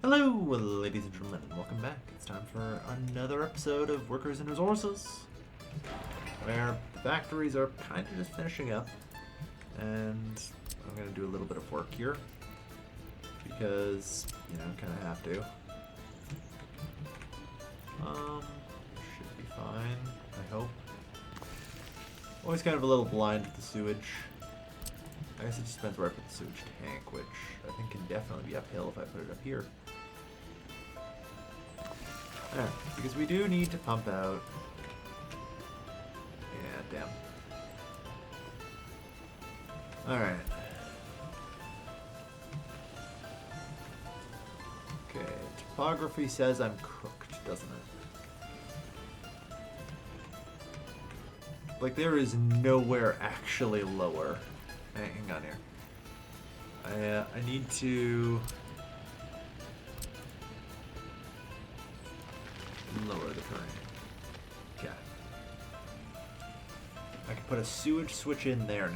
Hello, ladies and gentlemen, and welcome back. It's time for another episode of Workers and Resources, where the factories are kind of just finishing up, and I'm going to do a little bit of work here, because, you know, kind of have to. Should be fine, I hope. Always kind of a little blind with the sewage. I guess it just depends where I put the sewage tank, which I think can definitely be uphill if I put it up here. There, because we do need to pump out. Yeah, damn. Alright. Okay, topography says I'm cooked, doesn't it? Like, there is nowhere actually lower. Hang on here. I need to lower the current. Okay. I can put a sewage switch in there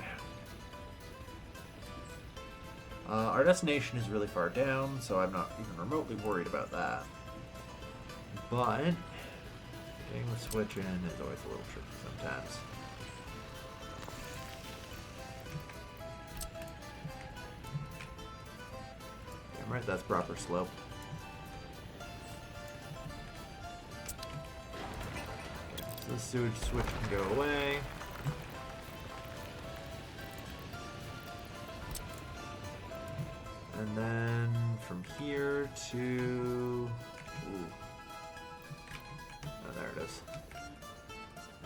now. Our destination is really far down, so I'm not even remotely worried about that. But getting the switch in is always a little tricky sometimes. Right, that's proper slope. Okay, so the sewage switch can go away. And then from here to... Ooh. Oh, there it is.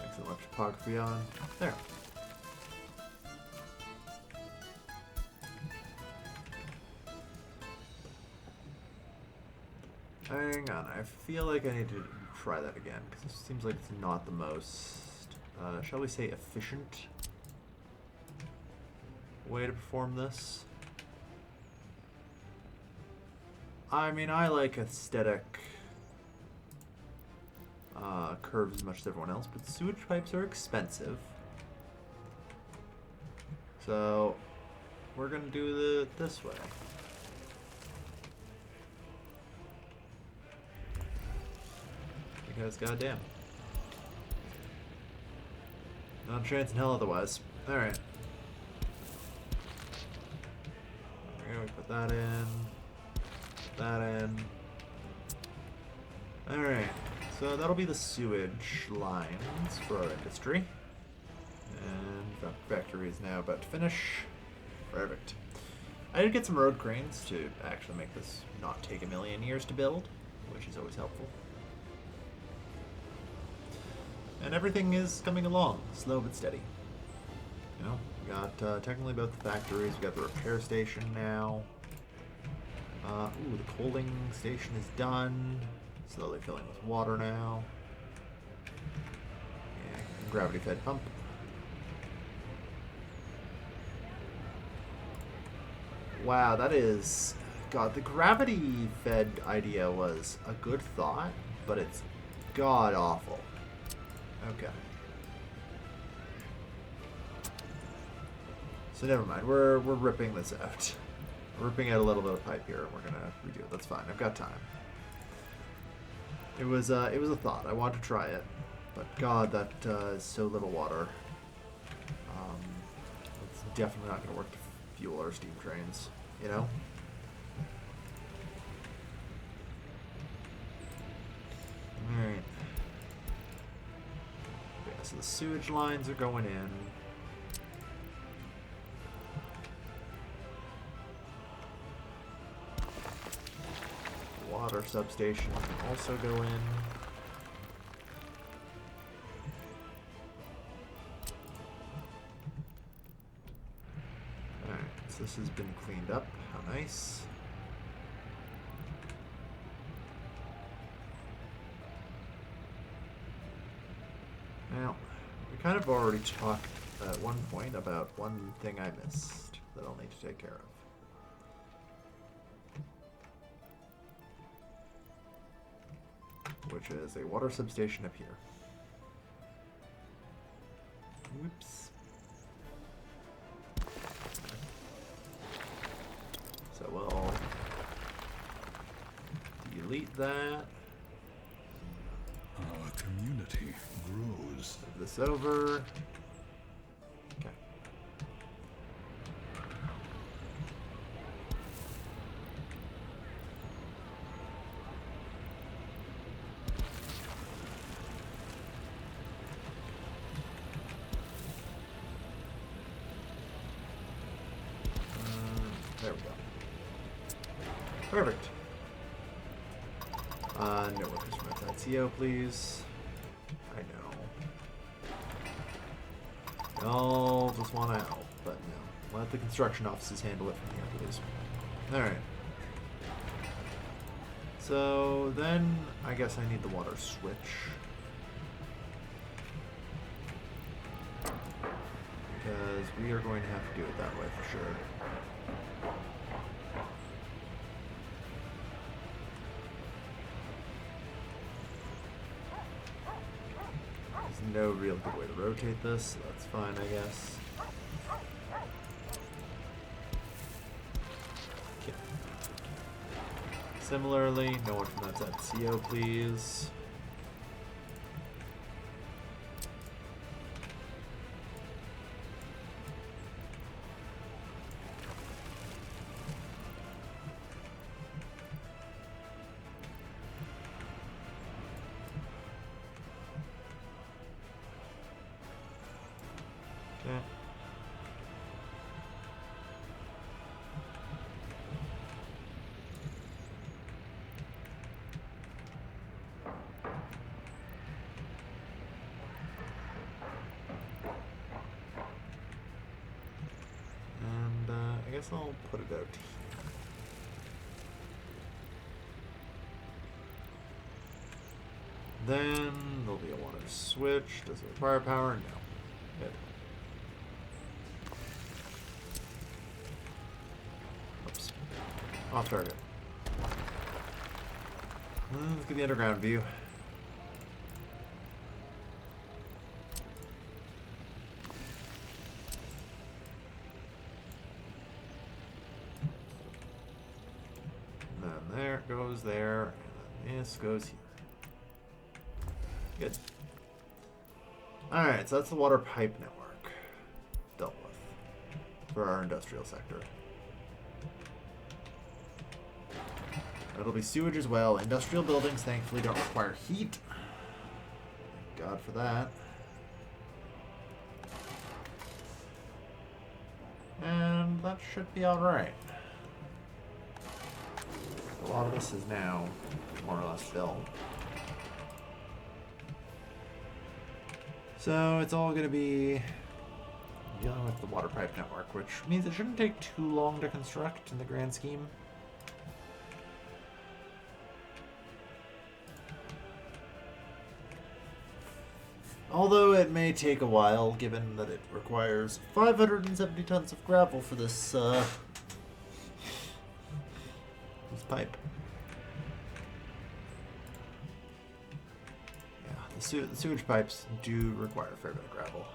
Excellent left topography on. There. Hang on, I feel like I need to try that again, because it seems like it's not the most, shall we say, efficient way to perform this. I mean, I like aesthetic curves as much as everyone else, but sewage pipes are expensive. So, we're going to do it this way. Because goddamn. Not a chance in hell otherwise. Alright. There we go, we put that in. That in. Alright. So that'll be the sewage lines for our industry. And factory is now about to finish. Perfect. I did get some road cranes to actually make this not take a million years to build, which is always helpful. And everything is coming along, slow but steady. You know, we got technically both the factories, we got the repair station now. Ooh, the coaling station is done. Slowly filling with water now. Yeah, gravity fed pump. Wow, that is... God, the gravity fed idea was a good thought, but it's god awful. Okay. So never mind. We're ripping this out. We're ripping out a little bit of pipe here, and we're gonna redo it. That's fine. I've got time. It was a thought. I wanted to try it, but God, that is so little water. It's definitely not gonna work to fuel our steam trains. You know. All right. So the sewage lines are going in. Water substation can also go in. Alright, so this has been cleaned up. How nice. Now, we kind of already talked at one point about one thing I missed that I'll need to take care of. Which is a water substation up here. Oops. So we'll delete that. Our community grows. Move this over. Okay. There we go. Perfect. No workers from outside CO, please. I know. Y'all just want to help, but no. Let the construction offices handle it from here, please. Alright. So then, I guess I need the water switch. Because we are going to have to do it that way for sure. There's no real good way to rotate this, so that's fine, I guess. Okay. Similarly, no one from outside CO, please. Okay. And I guess I'll put it out here. Then there'll be a water switch. Does it require power? No. Good. Oops. Off target. Let's get the underground view. And then there it goes there, and then this goes here. Good. Alright, so that's the water pipe network dealt with for our industrial sector. It'll be sewage as well. Industrial buildings, thankfully, don't require heat. Thank God for that. And that should be alright. A lot of this is now more or less filled. So it's all going to be dealing with the water pipe network, which means it shouldn't take too long to construct in the grand scheme. Although it may take a while, given that it requires 570 tons of gravel for this, this pipe. Yeah, the sewage pipes do require a fair bit of gravel.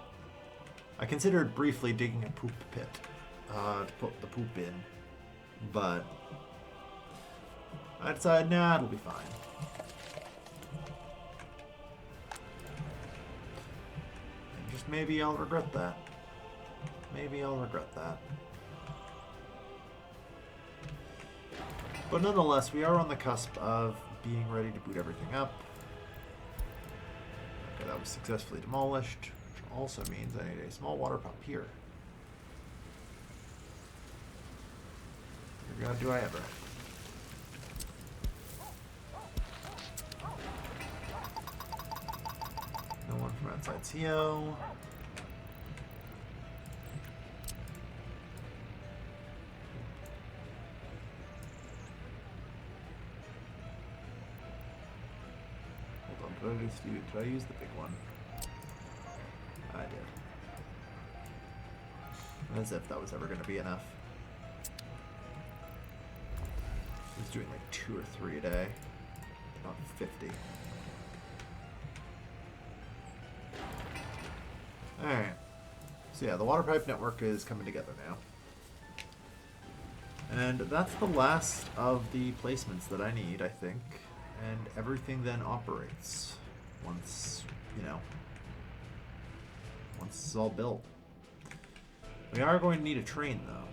I considered briefly digging a poop pit to put the poop in, but I decided, nah, it'll be fine. Maybe I'll regret that. Maybe I'll regret that. But nonetheless, we are on the cusp of being ready to boot everything up. Okay, that was successfully demolished, which also means I need a small water pump here. Dear God, do I ever. No one from outside CO. Hold on, did I use the big one? I did. As if that was ever going to be enough. He's doing like 2 or 3 a day, not 50. Alright. So yeah, the water pipe network is coming together now. And that's the last of the placements that I need, I think. And everything then operates once, you know, once it's all built. We are going to need a train, though.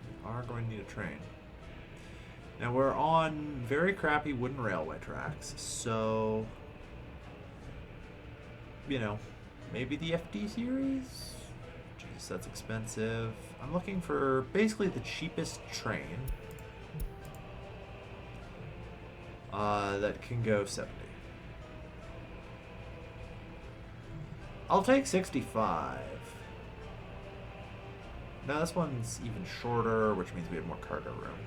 We are going to need a train. Now, we're on very crappy wooden railway tracks, so, you know, maybe the FD series? Jeez, that's expensive. I'm looking for basically the cheapest train that can go 70. I'll take 65. Now this one's even shorter, which means we have more cargo room.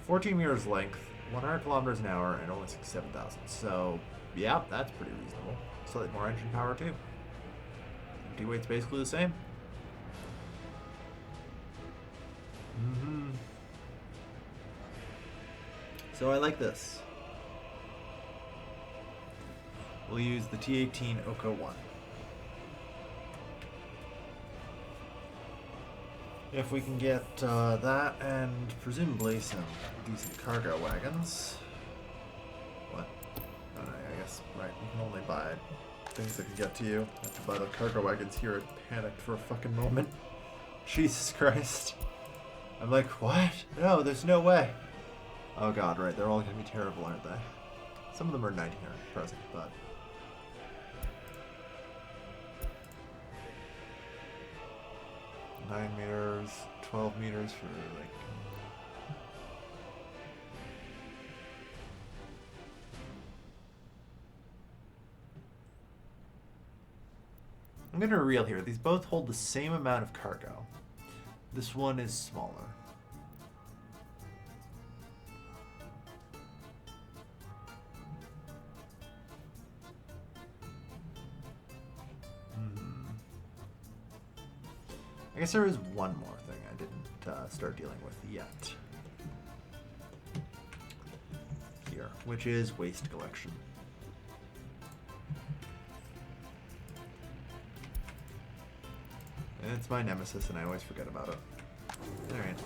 14 meters length, 100 kilometers an hour, and only 67,000. So, yeah, that's pretty reasonable. Slightly more engine power, too. Empty weight's basically the same. So I like this. We'll use the T-18 Oko 1. If we can get that and presumably some decent cargo wagons. What? Oh no, I guess, right, you can only buy things that can get to you. I have to buy the cargo wagons here. I panicked for a fucking moment. Jesus Christ. I'm like, what? No, there's no way. Oh god, right, they're all gonna be terrible, aren't they? Some of them are 90 here at present, but... $9 meters, 12 meters for, like... I'm gonna reveal here, these both hold the same amount of cargo. This one is smaller. I guess there is one more thing I didn't start dealing with yet. Here, which is waste collection. And it's my nemesis and I always forget about it. Alright.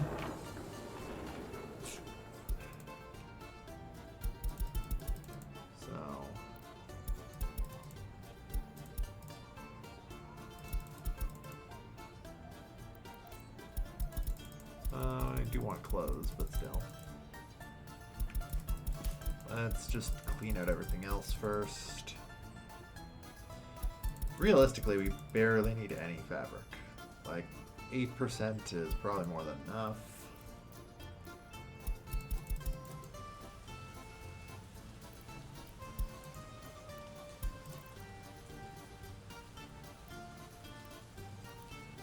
I do want clothes, but still. Let's just clean out everything else first. Realistically, we barely need any fabric. Like, 8% is probably more than enough.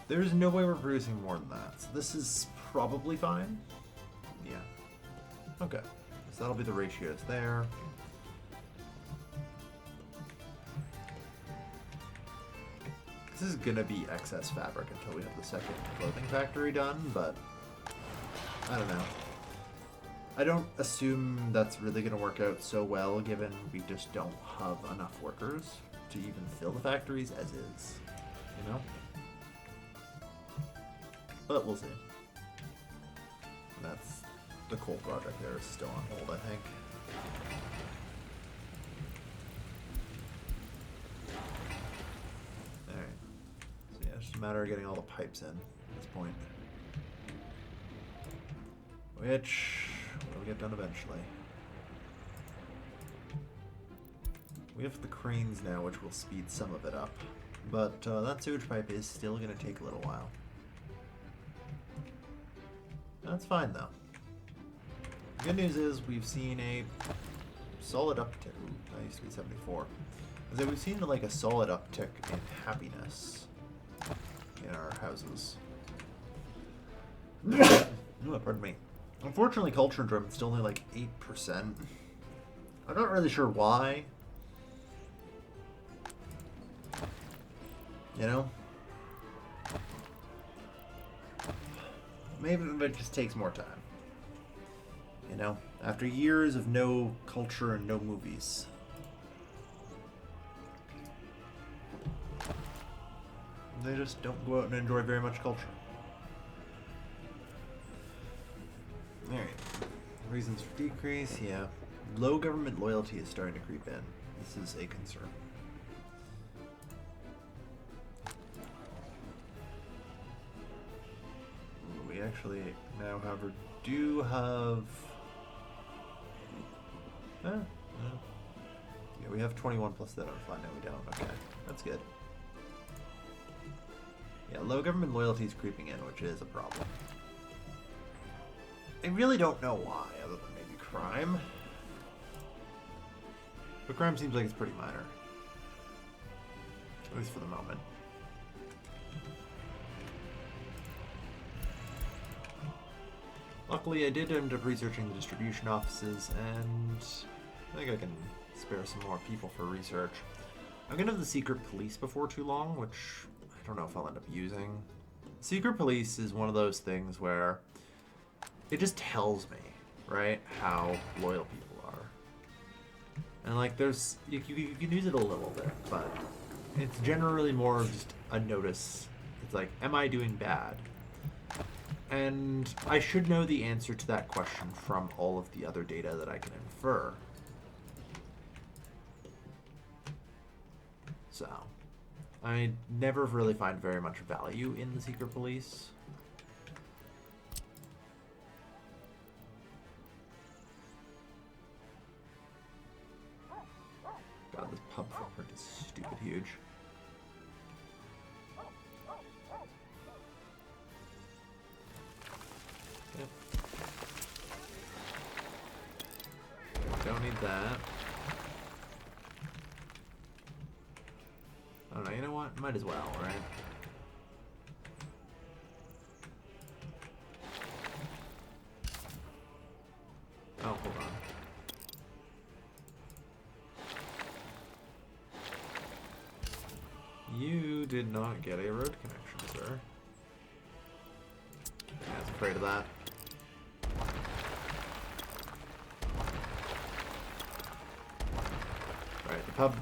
There's no way we're producing more than that. So this is probably fine. Yeah. Okay. So that'll be the ratios there. This is gonna be excess fabric until we have the second clothing factory done, but I don't know. I don't assume that's really gonna work out so well, given we just don't have enough workers to even fill the factories as is, you know? But we'll see. That's the coal project there is still on hold, I think. Alright. So yeah, it's just a matter of getting all the pipes in at this point. Which will get done eventually. We have the cranes now, which will speed some of it up. But that sewage pipe is still going to take a little while. That's fine, though. The good news is we've seen a solid uptick. Ooh, that used to be 74. So we've seen like a solid uptick in happiness in our houses. Ooh, pardon me. Unfortunately, culture driven still only like 8%. I'm not really sure why. You know? Maybe it just takes more time. You know? After years of no culture and no movies. They just don't go out and enjoy very much culture. Alright. Reasons for decrease, yeah. Low government loyalty is starting to creep in. This is a concern. We actually now, however, do have... Yeah, we have 21 plus that on fly. No, we don't. Okay, that's good. Yeah, low government loyalty is creeping in, which is a problem. I really don't know why, other than maybe crime. But crime seems like it's pretty minor. At least for the moment. Luckily, I did end up researching the distribution offices, and I think I can spare some more people for research. I'm gonna have the secret police before too long, which I don't know if I'll end up using. Secret police is one of those things where it just tells me, right, how loyal people are. And like, there's, you can use it a little bit, but it's generally more of just a notice. It's like, am I doing bad? And I should know the answer to that question from all of the other data that I can infer. So, I never really find very much value in the secret police. God, this pub footprint is stupid huge. Don't need that. I don't know, you know what? Might as well, right? Oh, hold on. You did not get a road connection, sir. I was afraid of that. Right, the pub,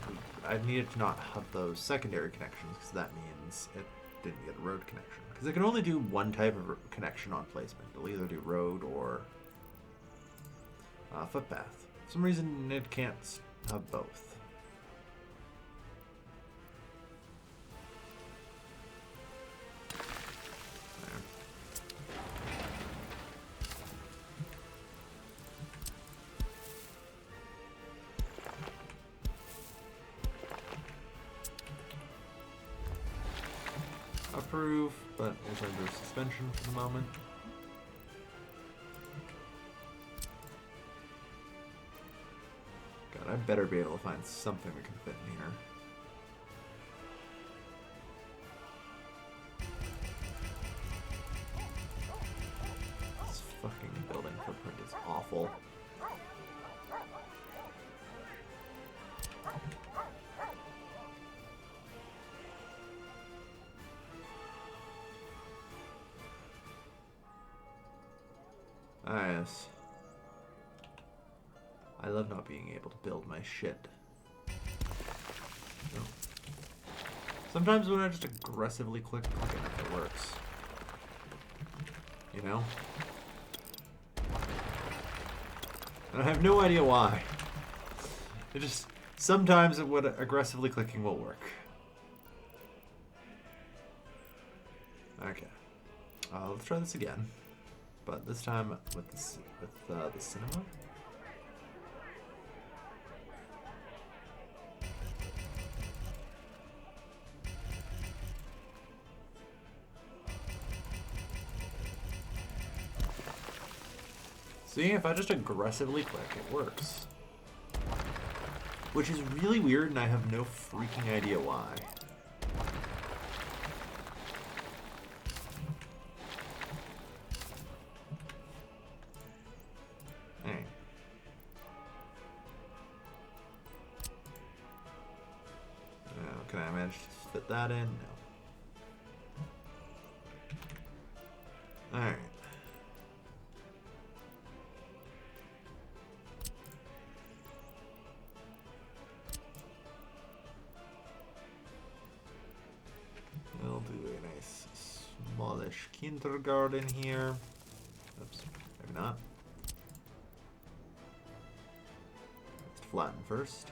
I needed to not have those secondary connections because that means it didn't get a road connection. Because it can only do one type of connection on placement. It'll either do road or footpath. For some reason, it can't have both. Approve, but is under suspension for the moment. God, I better be able to find something that can fit in here. This fucking building footprint is awful. Ah, yes. I love not being able to build my shit. No. Sometimes when I just aggressively click enough, it works. You know? And I have no idea why. It just, sometimes what aggressively clicking will work. Okay. Let's try this again. But this time with the cinema. See, if I just aggressively click, it works. Which is really weird, and I have no freaking idea why. Can I manage to fit that in? No. Alright. We'll do winter garden here. Oops, maybe not. Let's flatten first.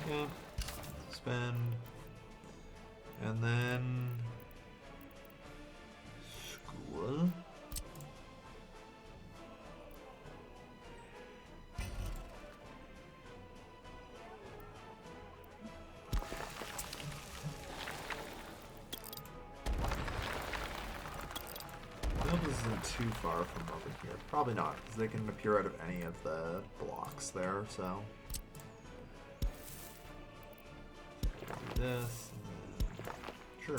Yeah, spend, and then school. Well, this isn't too far from over here. Probably not, because they can appear out of any of the blocks there, so. This, sure.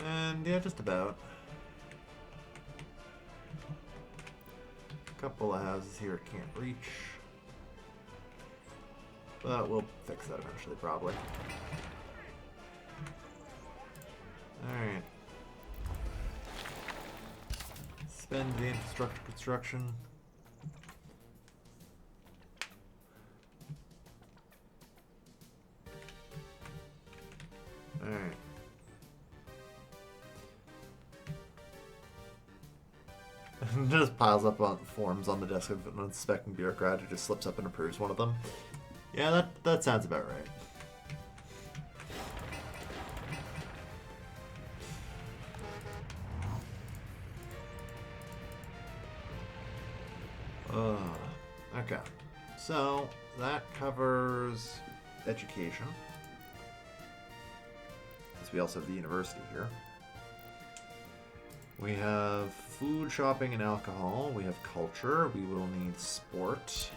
And yeah, just about. A couple of houses here can't reach. But we'll fix that eventually, probably. Alright. Spend the infrastructure construction. Alright. Just piles up on forms on the desk of an unsuspecting bureaucrat who just slips up and approves one of them. Yeah, that sounds about right. Okay. So, that covers education. We also have the university here. We have food, shopping, and alcohol. We have culture. We will need sport.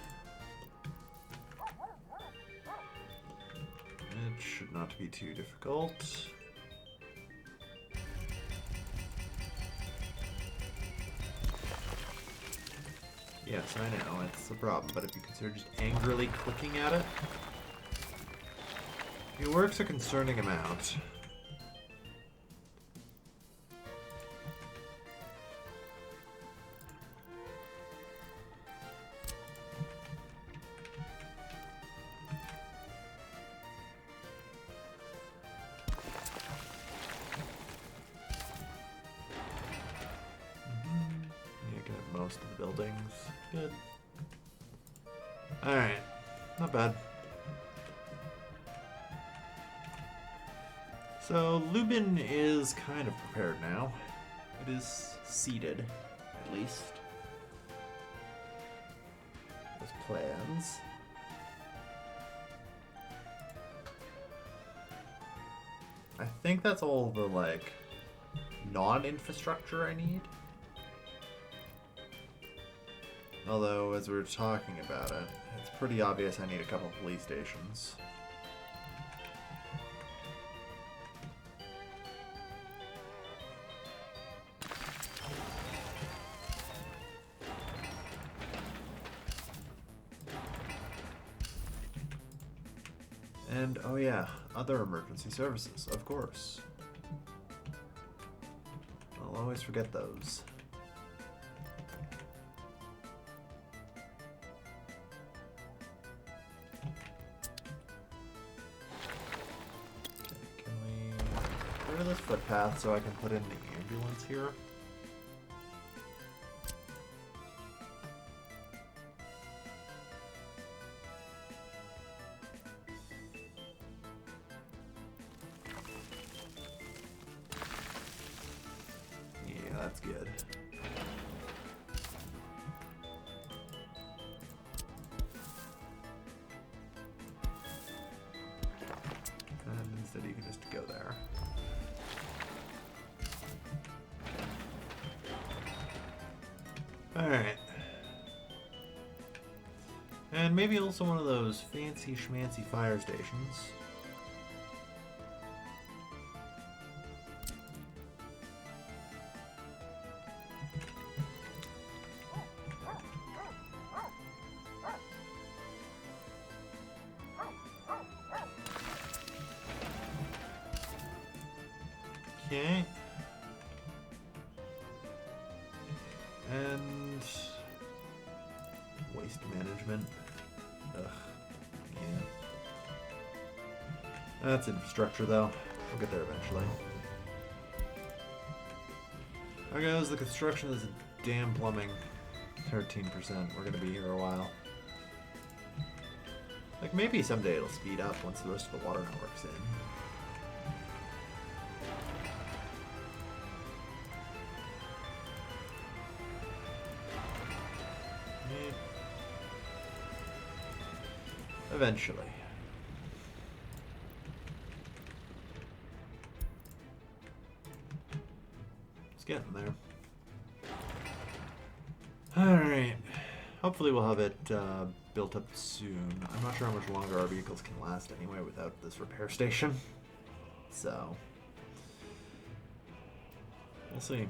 It should not be too difficult. Yes, I know, it's a problem, but if you consider just angrily clicking at it, it works a concerning amount. Most of the buildings. Good. Alright. Not bad. So, Lubin is kind of prepared now. It is seated, at least. With plans. I think that's all the, like, non-infrastructure I need. Although, as we were talking about it, it's pretty obvious I need a couple police stations. And, oh yeah, other emergency services, of course. I'll always forget those. This footpath so I can put in the ambulance here. Yeah, that's good. And instead you can just go there. Alright. And maybe also one of those fancy schmancy fire stations. Okay. And waste management. Ugh. Yeah. That's infrastructure, though. We'll get there eventually. There goes the construction of this damn plumbing. 13%. We're gonna be here a while. Like, maybe someday it'll speed up once the rest of the water network's in. Eventually. It's getting there. Alright. Hopefully we'll have it built up soon. I'm not sure how much longer our vehicles can last anyway without this repair station. So, we'll see.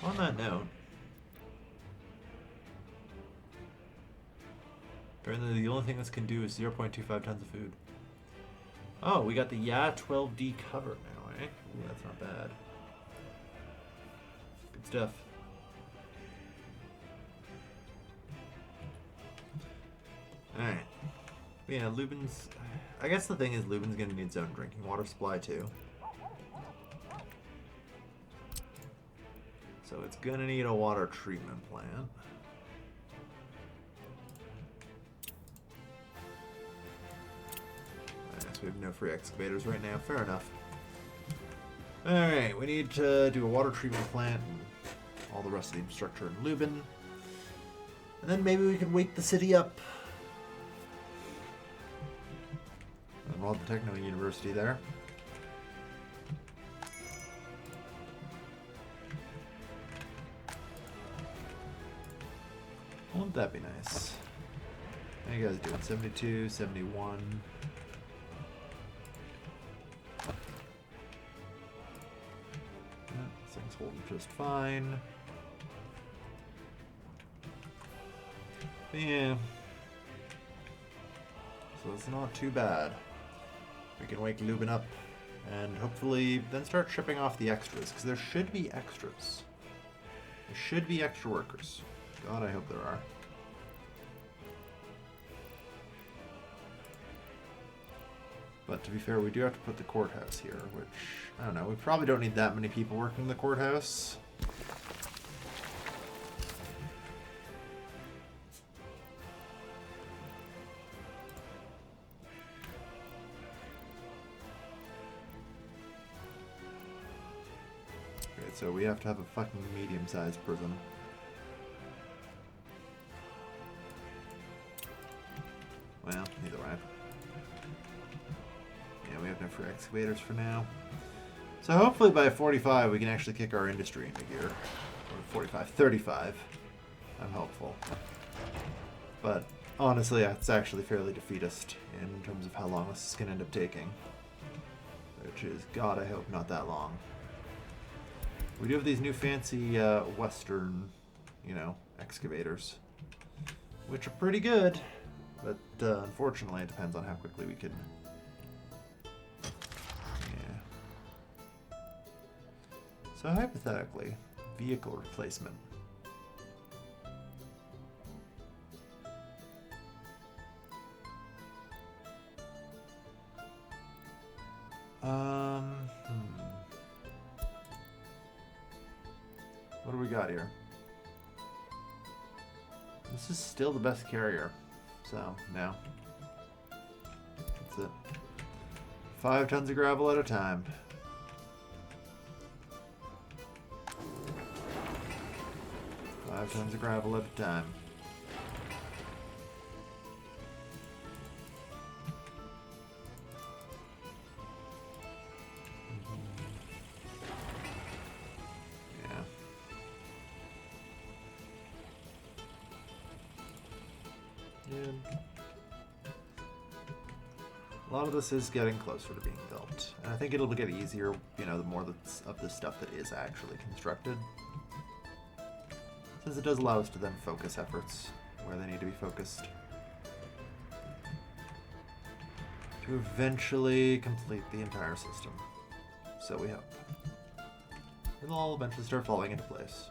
On that note, apparently the only thing this can do is 0.25 tons of food. Oh, we got the YA-12D cover now, eh? Ooh, that's not bad. Good stuff. Alright. Yeah, Lubin's... I guess the thing is Lubin's gonna need its own drinking water supply too. So it's gonna need a water treatment plant. We have no free excavators right now. Fair enough. Alright, we need to do a water treatment plant and all the rest of the infrastructure in Lubin. And then maybe we can wake the city up. Enroll the Techno University there. Won't that be nice? How you guys doing? 72, 71. Things holding just fine. But yeah. So it's not too bad. We can wake Lubin up and hopefully then start shipping off the extras, because there should be extras. There should be extra workers. God, I hope there are. But to be fair, we do have to put the courthouse here, which, I don't know, we probably don't need that many people working the courthouse. Okay, so we have to have a fucking medium-sized prison. Well, either way. Yeah, we have no free excavators for now. So hopefully by 45 we can actually kick our industry into gear. Or 45, 35. I'm hopeful. But honestly, it's actually fairly defeatist in terms of how long this is going to end up taking. Which is, God, I hope not that long. We do have these new fancy Western, you know, excavators. Which are pretty good. But unfortunately, it depends on how quickly we can... Yeah. So hypothetically, vehicle replacement. What do we got here? This is still the best carrier. So, no. That's it. 5 tons of gravel at a time. Five tons of gravel at a time. A lot of this is getting closer to being built, and I think it'll get easier, you know, the more of the stuff that is actually constructed. Since it does allow us to then focus efforts where they need to be focused. To eventually complete the entire system. So we hope. It'll all eventually start falling into place.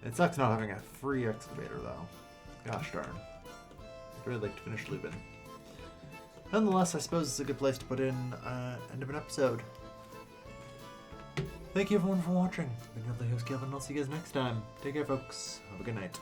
It sucks not having a free excavator, though. Gosh darn. I'd really like to finish Lubin. Nonetheless, I suppose it's a good place to put in end of an episode. Thank you everyone for watching. I've been your host, Kevin, and I'll see you guys next time. Take care, folks. Have a good night.